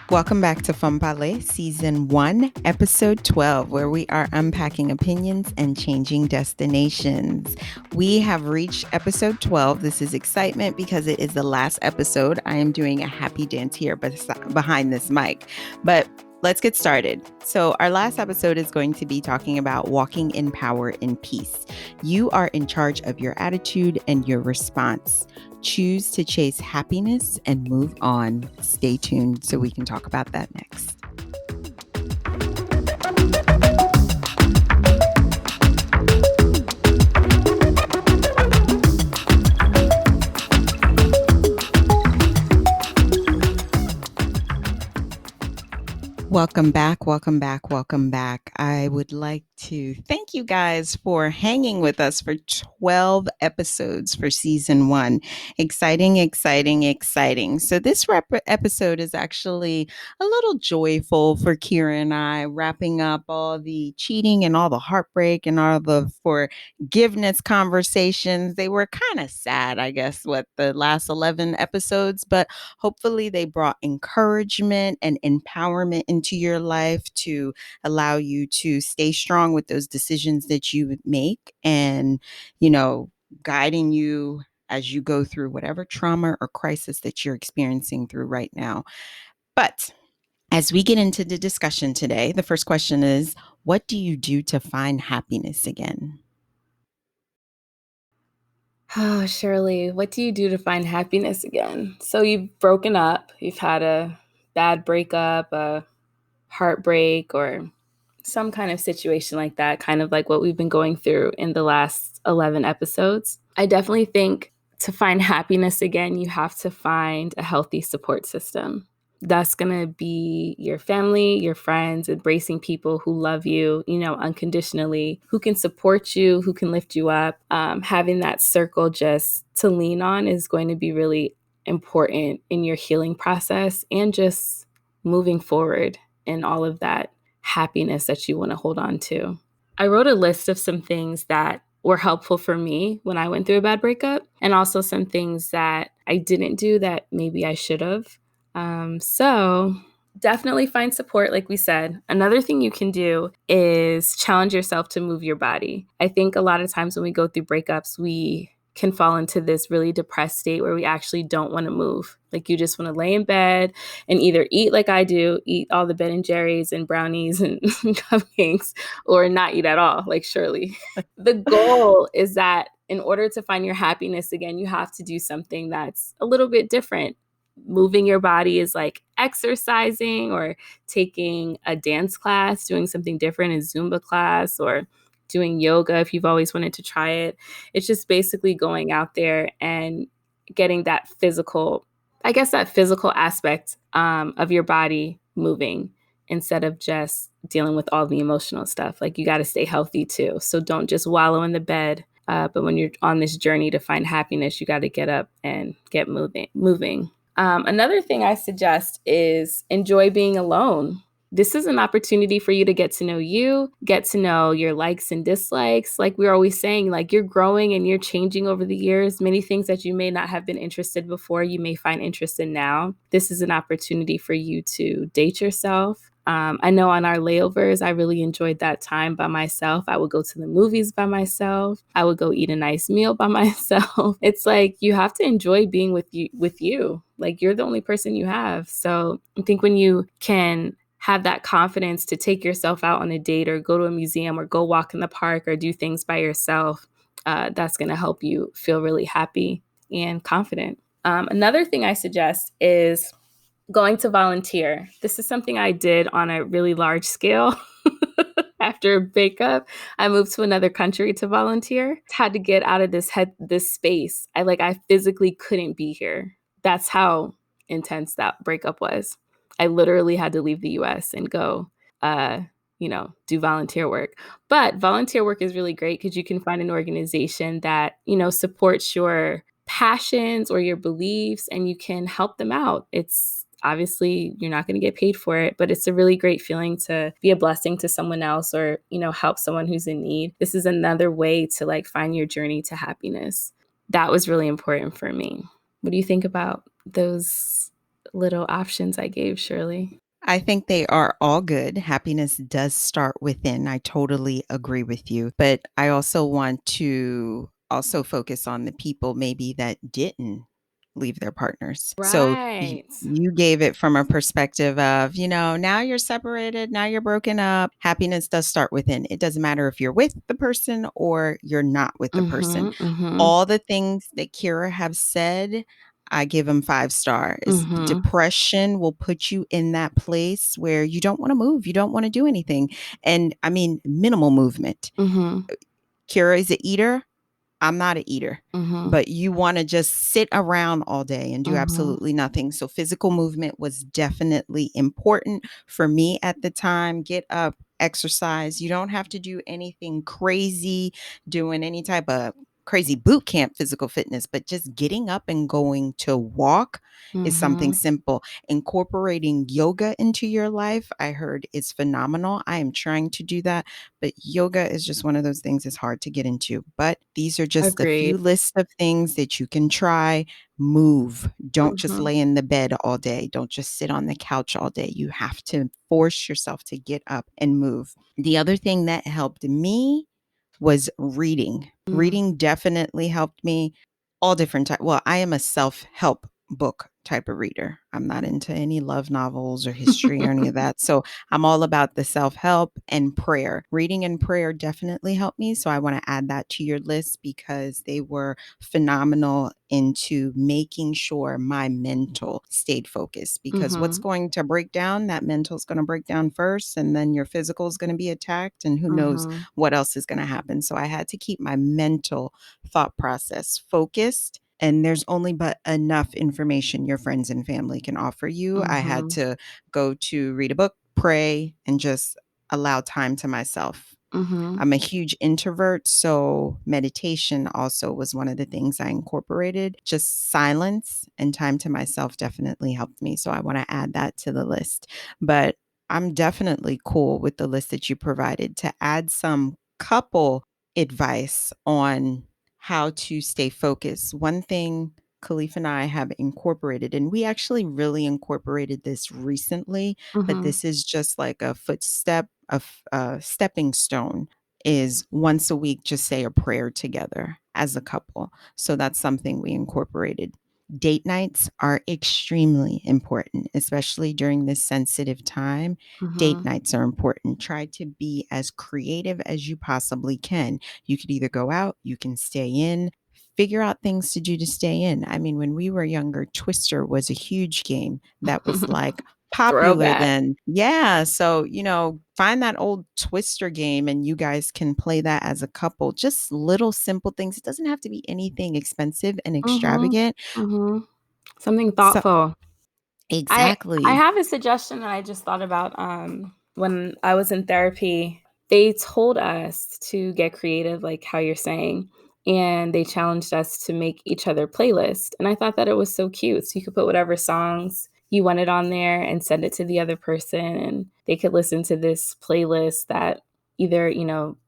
Welcome back to Fun Ballet Season 1, Episode 12, where we are unpacking opinions and changing destinations. We have reached Episode 12. This is excitement because it is the last episode. I am doing a happy dance here behind this mic. But let's get started. So, our last episode is going to be talking about walking in power and peace. You are in charge of your attitude and your response. Choose to chase happiness and move on. Stay tuned so we can talk about that next. Welcome back, welcome back, welcome back. I would like to thank you guys for hanging with us for 12 episodes for season 1. Exciting, exciting, exciting. So this episode is actually a little joyful for Kira and I, wrapping up all the cheating and all the heartbreak and all the forgiveness conversations. They were kind of sad, I guess, the last 11 episodes, but hopefully they brought encouragement and empowerment into your life to allow you to stay strong with those decisions that you make and, guiding you as you go through whatever trauma or crisis that you're experiencing through right now. But as we get into the discussion today, the first question is, what do you do to find happiness again? Oh, Shirley, what do you do to find happiness again? So you've broken up, you've had a bad breakup, a heartbreak, or some kind of situation like that, kind of like what we've been going through in the last 11 episodes. I definitely think to find happiness again, you have to find a healthy support system. That's going to be your family, your friends, embracing people who love you, unconditionally, who can support you, who can lift you up. Having that circle just to lean on is going to be really important in your healing process and just moving forward in all of that happiness that you want to hold on to. I wrote a list of some things that were helpful for me when I went through a bad breakup, and also some things that I didn't do that maybe I should have. So definitely find support, like we said. Another thing you can do is challenge yourself to move your body. I think a lot of times when we go through breakups, we can fall into this really depressed state where we actually don't want to move. Like you just want to lay in bed and either eat like I do, eat all the Ben and Jerry's and brownies and cupcakes, or not eat at all, like Shirley. The goal is that in order to find your happiness again, you have to do something that's a little bit different. Moving your body is like exercising or taking a dance class, doing something different, a Zumba class, or doing yoga if you've always wanted to try it. It's just basically going out there and getting that physical aspect of your body moving instead of just dealing with all the emotional stuff. Like you got to stay healthy too. So don't just wallow in the bed. But when you're on this journey to find happiness, you got to get up and get moving. Another thing I suggest is enjoy being alone. This is an opportunity for you to get to know you, get to know your likes and dislikes. Like we're always saying, like you're growing and you're changing over the years. Many things that you may not have been interested before, you may find interest in now. This is an opportunity for you to date yourself. I know on our layovers, I really enjoyed that time by myself. I would go to the movies by myself. I would go eat a nice meal by myself. It's like you have to enjoy being with you. Like you're the only person you have. So I think when you can have that confidence to take yourself out on a date or go to a museum or go walk in the park or do things by yourself, that's going to help you feel really happy and confident. Another thing I suggest is going to volunteer. This is something I did on a really large scale. After a breakup, I moved to another country to volunteer. Had to get out of this space. I physically couldn't be here. That's how intense that breakup was. I literally had to leave the US and go do volunteer work. But volunteer work is really great because you can find an organization that, supports your passions or your beliefs and you can help them out. It's obviously you're not going to get paid for it, but it's a really great feeling to be a blessing to someone else or, help someone who's in need. This is another way to find your journey to happiness. That was really important for me. What do you think about those little options I gave, Shirley. I think they are all good. Happiness does start within. I totally agree with you. But I also want to also focus on the people maybe that didn't leave their partners. So Right. you gave it from a perspective of, now you're separated, now you're broken up. Happiness does start within. It doesn't matter if you're with the person or you're not with the person. Mhm, mhm, All the things that Kira have said, I give them 5 stars. mhm, Depression will put you in that place where you don't want to move, you don't want to do anything. And I mean, minimal movement. mhm, Kira is an eater. I'm not an eater, mhm, but you want to just sit around all day and do mhm, absolutely nothing. So physical movement was definitely important for me at the time. Get up, exercise. You don't have to do anything crazy, doing any type of crazy boot camp physical fitness, but just getting up and going to walk is something mhm. simple. Incorporating yoga into your life, I heard is phenomenal. I am trying to do that, but yoga is just one of those things that's hard to get into. But these are just a Agreed. few lists of things that you can try. Move. Don't just Mhm, lay in the bed all day. Don't just sit on the couch all day. You have to force yourself to get up and move. The other thing that helped me was reading. mm. Reading definitely helped me. All different type. Well, I am a self-help book type of reader. I'm not into any love novels or history or any of that. So I'm all about the self-help and prayer. Reading and prayer definitely helped me. So I want to add that to your list because they were phenomenal into making sure my mental stayed focused. Because what's Mhm, going to break down, that mental is going to break down first, and then your physical is going to be attacked, and who knows mhm, what else is going to happen. So I had to keep my mental thought process focused. And there's only but enough information your friends and family can offer you. I had mhm, to go to read a book, pray, and just allow time to myself. mhm, I'm a huge introvert, so meditation also was one of the things I incorporated. Just silence and time to myself definitely helped me. So I want to add that to the list. But I'm definitely cool with the list that you provided to add some couple advice on how to stay focused. One thing Khalif and I have incorporated, and we actually really incorporated this recently, but mhm, this is just like a footstep, a stepping stone is once a week, just say a prayer together as a couple. So that's something we incorporated. Date nights are extremely important, especially during this sensitive time. Date mhm. nights are important. Try to be as creative as you possibly can. You could either go out, you can stay in, figure out things to do to stay in. I mean, when we were younger, Twister was a huge game that was like popular Throwback. then. Yeah. So, find that old Twister game and you guys can play that as a couple. Just little simple things. It doesn't have to be anything expensive and Mhm, extravagant. mhm. Something So, thoughtful. I exactly. have a suggestion that I just thought about, when I was in therapy. They told us to get creative, like how you're saying, and they challenged us to make each other playlist, and I thought that it was so cute. So you could put whatever songs you wanted on there and send it to the other person, and they could listen to this playlist that either,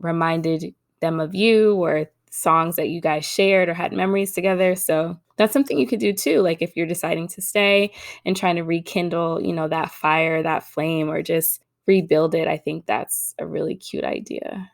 reminded them of you or songs that you guys shared or had memories together. So that's something you could do too, like if you're deciding to stay and trying to rekindle, that fire, that flame, or just rebuild it. I think that's a really cute idea.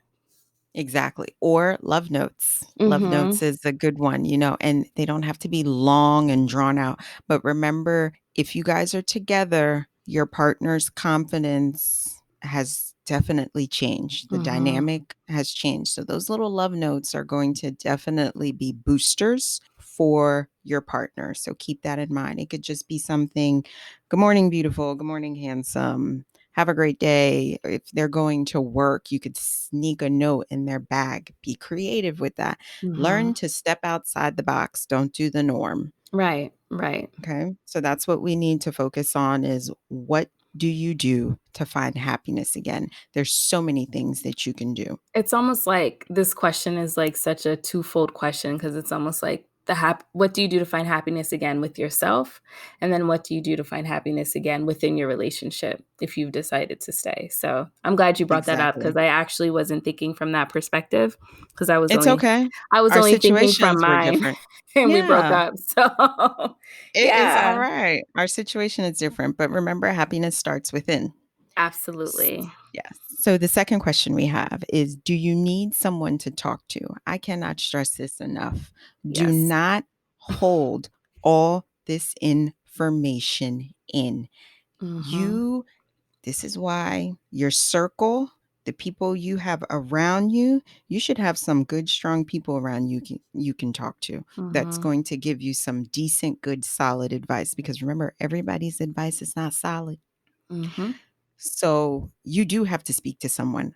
Exactly. Or love notes. Love notes Mhm. is a good one, and they don't have to be long and drawn out. But remember, if you guys are together, your partner's confidence has definitely changed. The Mhm. dynamic has changed. So those little love notes are going to definitely be boosters for your partner. So keep that in mind. It could just be something, good morning, beautiful. Good morning, handsome. Have a great day. If they're going to work, you could sneak a note in their bag. Be creative with that. Learn Mhm. to step outside the box. Don't do the norm. Right, right. Okay. So that's what we need to focus on is what do you do to find happiness again? There's so many things that you can do. It's almost like this question is like such a twofold question because it's almost like what do you do to find happiness again with yourself? And then what do you do to find happiness again within your relationship if you've decided to stay? So I'm glad you brought that up because Exactly. I actually wasn't thinking from that perspective because It's okay. I was Our only thinking from situations were mine different. and we broke Yeah, up. So it is all yeah, right. Our situation is different, but remember, happiness starts within. S- absolutely. Yes. So the second question we have is, do you need someone to talk to? I cannot stress this enough. Do Yes. not hold all this information in. Mhm. You This is why your circle, the people you have around you, you should have some good, strong people around you can talk to that's Mhm. going to give you some decent, good, solid advice. Because remember, everybody's advice is not solid. Mhm. So you do have to speak to someone.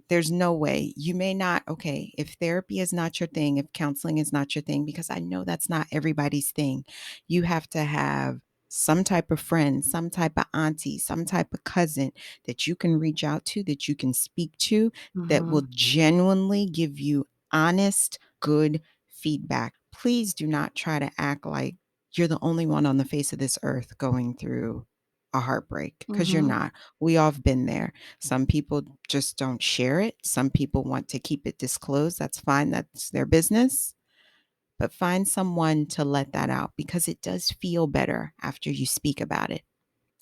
There's no way you may not. Okay, if therapy is not your thing, if counseling is not your thing, because I know that's not everybody's thing, you have to have some type of friend, some type of auntie, some type of cousin that you can reach out to, that you can speak to, that will Mhm. genuinely give you honest, good feedback. Please do not try to act like you're the only one on the face of this earth going through a heartbreak, because you're Mhm. not. We all have been there. Some people just don't share it. Some people want to keep it disclosed. That's fine. That's their business. But find someone to let that out, because it does feel better after you speak about it.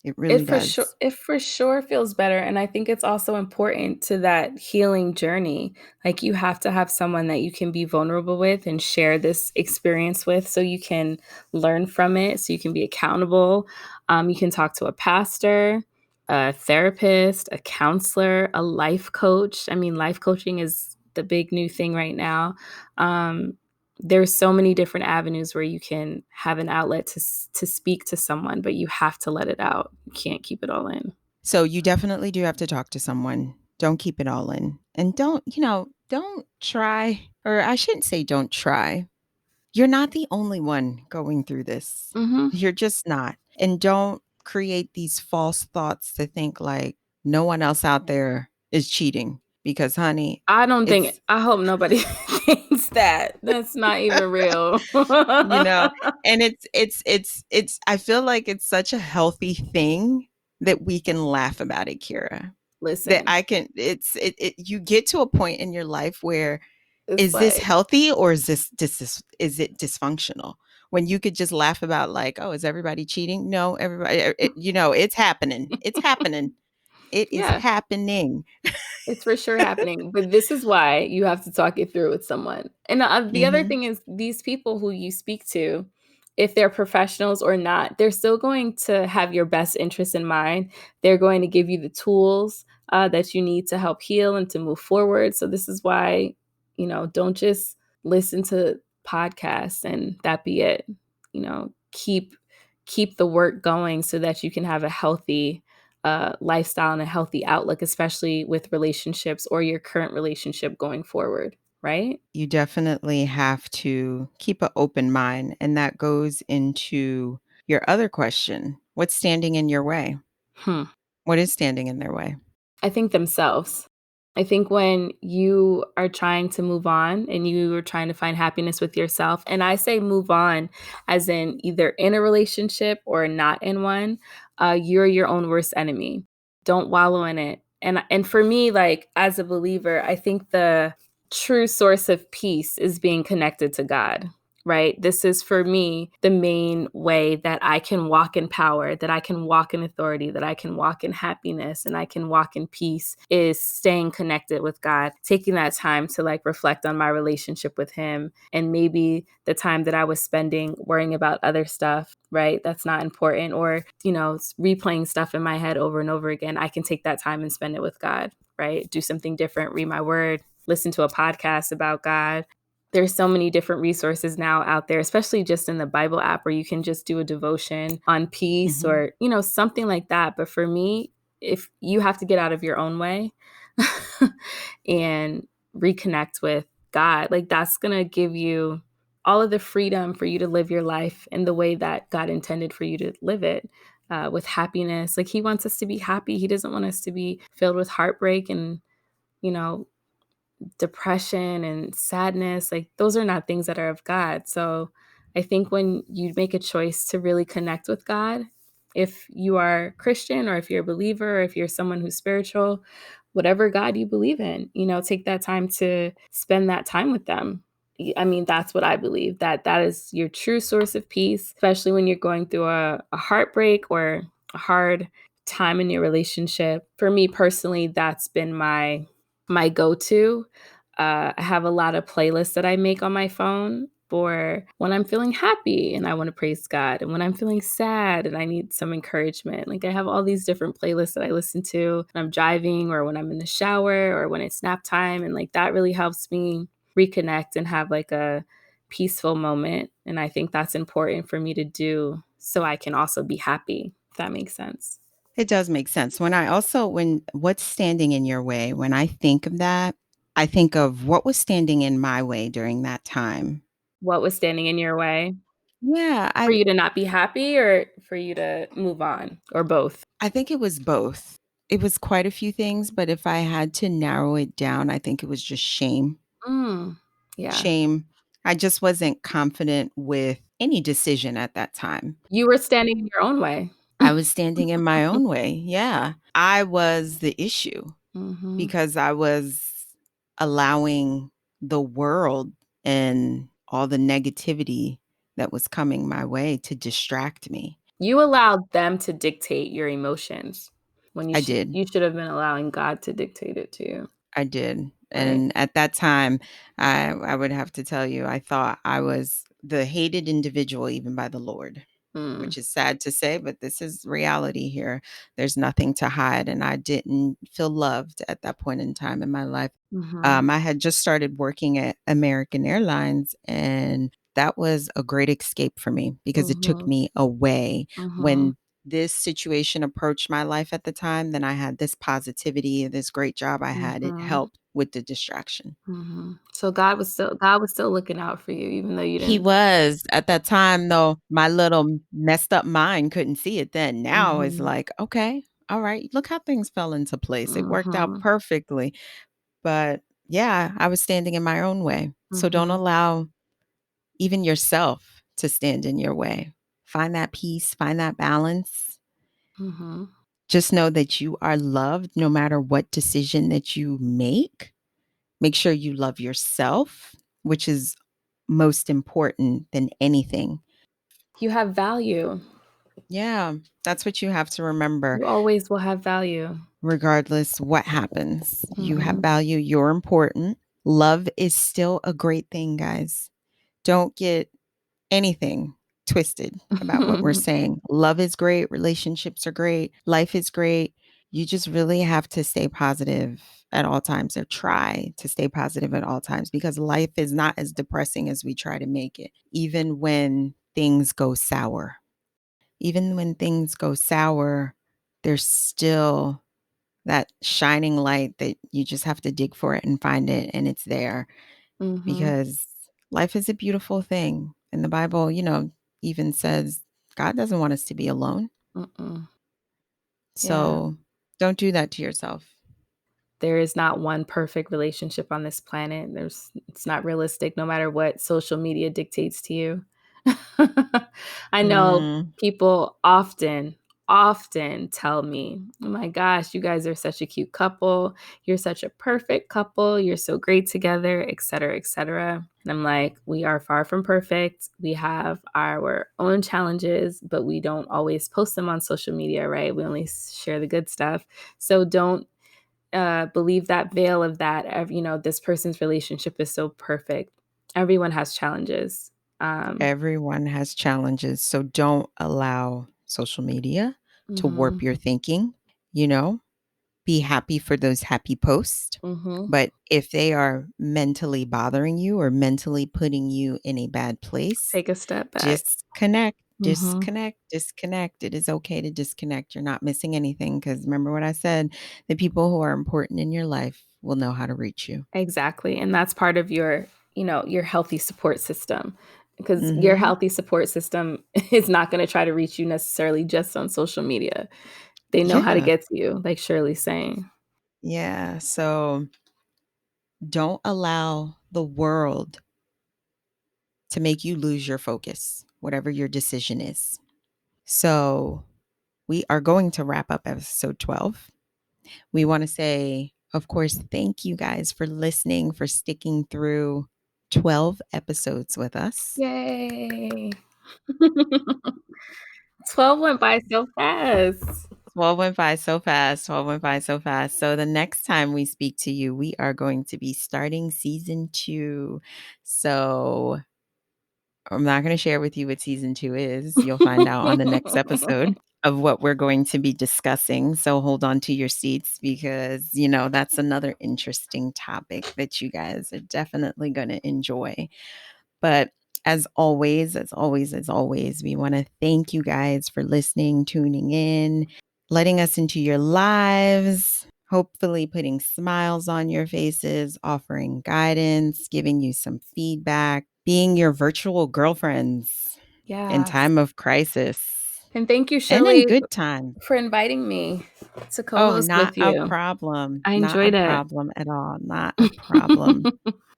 It really does. It for sure feels better, and I think it's also important to that healing journey. Like, you have to have someone that you can be vulnerable with and share this experience with so you can learn from it, so you can be accountable. You can talk to a pastor, a therapist, a counselor, a life coach. I mean, life coaching is the big new thing right now. Um, there's so many different avenues where you can have an outlet to speak to someone, but you have to let it out. You can't keep it all in. So you definitely do have to talk to someone. Don't keep it all in. And don't try, or I shouldn't say don't try. You're not the only one going through this. Mhm. You're just not. And don't create these false thoughts to think like no one else out there is cheating, because honey, it's I hope nobody thinks that. That's not even real. you know, and it's I feel like it's such a healthy thing that we can laugh about it, Kira. That Listen, I can it you get to a point in your life where, it's is this like healthy, or is it dysfunctional? When you could just laugh about like, oh, is everybody cheating? No, everybody, it's happening. It's happening. It is yeah. happening. It's for sure happening, but this is why you have to talk it through with someone. And the other Mhm. thing is these people who you speak to, if they're professionals or not, they're still going to have your best interests in mind. They're going to give you the tools that you need to help heal and to move forward. So this is why, don't just listen to podcasts and that be it. Keep the work going so that you can have a healthy lifestyle and a healthy outlook, especially with relationships or your current relationship going forward, right? You definitely have to keep an open mind, and that goes into your other question. What's standing in your way? Hmm. What is standing in their way? I think themselves. I think when you are trying to move on and you are trying to find happiness with yourself, and I say move on as in either in a relationship or not in one, you're your own worst enemy. Don't wallow in it. And for me, like as a believer, I think the true source of peace is being connected to God. Right? This is for me the main way that I can walk in power, that I can walk in authority, that I can walk in happiness and I can walk in peace is staying connected with God, taking that time to like reflect on my relationship with Him and maybe the time that I was spending worrying about other stuff, right? That's not important or, replaying stuff in my head over and over again. I can take that time and spend it with God, right? Do something different, read my word, listen to a podcast about God. There's so many different resources now out there, especially just in the Bible app where you can just do a devotion on peace Mhm. or, something like that. But for me, if you have to get out of your own way and reconnect with God, like that's going to give you all of the freedom for you to live your life in the way that God intended for you to live it. With happiness. Like he wants us to be happy. He doesn't want us to be filled with heartbreak and, you know, depression and sadness, like those are not things that are of God. So I think when you make a choice to really connect with God, if you are Christian or if you're a believer or if you're someone who's spiritual, whatever God you believe in, take that time to spend that time with them. I mean, that's what I believe, that that is your true source of peace, especially when you're going through a heartbreak or a hard time in your relationship. For me personally, that's been my go-to. I have a lot of playlists that I make on my phone for when I'm feeling happy and I want to praise God, and when I'm feeling sad and I need some encouragement. Like I have all these different playlists that I listen to when I'm driving or when I'm in the shower or when it's nap time. And like that really helps me reconnect and have like a peaceful moment. And I think that's important for me to do so I can also be happy, if that makes sense. It does make sense. When what's standing in your way, when I think of that, I think of what was standing in my way during that time. What was standing in your way? Yeah, For you to not be happy or for you to move on, or both? I think it was both. It was quite a few things, but if I had to narrow it down, I think it was just shame. Mm, yeah. Shame. I just wasn't confident with any decision at that time. You were standing in your own way. I was standing in my own way. Yeah. I was the issue Mhm. because I was allowing the world and all the negativity that was coming my way to distract me. You allowed them to dictate your emotions when I did. you should have been allowing God to dictate it to you, I did. right? And at that time, I would have to tell you, I thought I was the hated individual even by the Lord, Mm. which is sad to say, but this is reality here. There's nothing to hide. And I didn't feel loved at that point in time in my life. Mhm. I had just started working at American Airlines, and that was a great escape for me because it took Mhm. me away. Mhm. When this situation approached my life at the time, then I had this positivity, this great job I had. It Mhm. helped with the distraction. Mhm. So God was still looking out for you even though you He didn't. was at that time, though, my little messed up mind couldn't see it then. Now it's Mhm. like, okay, all right, look how things fell into place. It worked out Mhm. perfectly. But yeah, I was standing in my own way. So don't Mhm. allow even yourself to stand in your way. Find that peace, find that balance. Mhm. Just know that you are loved no matter what decision that you make. Make sure you love yourself, which is most important than anything. You have value. Yeah, that's what you have to remember. You always will have value. Regardless what happens, you have Mhm. value, you're important. Love is still a great thing, guys. Don't get anything twisted about what we're saying. Love is great, relationships are great, life is great. You just really have to stay positive at all times, or try to stay positive at all times, because life is not as depressing as we try to make it. Even when things go sour, even when things go sour, there's still that shining light that you just have to dig for it and find it, and it's there, Mhm. because life is a beautiful thing. And the Bible, even says God doesn't want us to be alone. Mm-mm. Yeah. So don't do that to yourself. There is not one perfect relationship on this planet. It's not realistic no matter what social media dictates to you. I know Mm, people often tell me, "Oh my gosh, you guys are such a cute couple. You're such a perfect couple. You're so great together, etc., etc." And I'm like, "We are far from perfect. We have our own challenges, but we don't always post them on social media, right? We only share the good stuff. So don't believe that veil of that of, this person's relationship is so perfect. Everyone has challenges. Um, everyone has challenges. So don't allow social media to warp mhm, your thinking. You know, be happy for those happy posts. mhm. But if they are mentally bothering you or mentally putting you in a bad place, Take a step back. disconnect, Mhm. disconnect, disconnect. It is okay to disconnect. You're not missing anything, because remember what I said, the people who are important in your life will know how to reach you. Exactly, and that's part of your healthy support system, because your Mhm. healthy support system is not gonna try to reach you necessarily just on social media. They know how to Yeah. get to you, like Shirley's saying. Yeah. So Don't allow the world to make you lose your focus, whatever your decision is. So, we are going to wrap up episode 12. We want to say, of course, thank you guys for listening, for sticking through 12 episodes with us. Yay. 12 went by so fast. 12 went by so fast. 12 went by so fast. So, the next time we speak to you, we are going to be starting season 2. So, I'm not going to share with you what season 2 is. You'll find out on the next episode of what we're going to be discussing. So hold on to your seats because, that's another interesting topic that you guys are definitely going to enjoy. But as always, as always, as always, we want to thank you guys for listening, tuning in, letting us into your lives, hopefully putting smiles on your faces, offering guidance, giving you some feedback, being your virtual girlfriends in Yes. time of crisis And thank you, and in Shirley, good times. for inviting me to Oh, co-host not with a you. problem. I Not a enjoyed it. problem at all. Not a problem.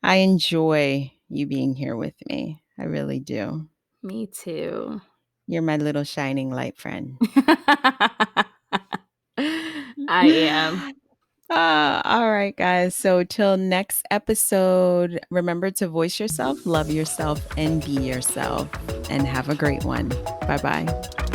I enjoy you being here with me. I really do. Me too. You're my little shining light friend. I am. All right, guys. So, till next episode, remember to voice yourself, love yourself, and be yourself. And have a great one. Bye bye.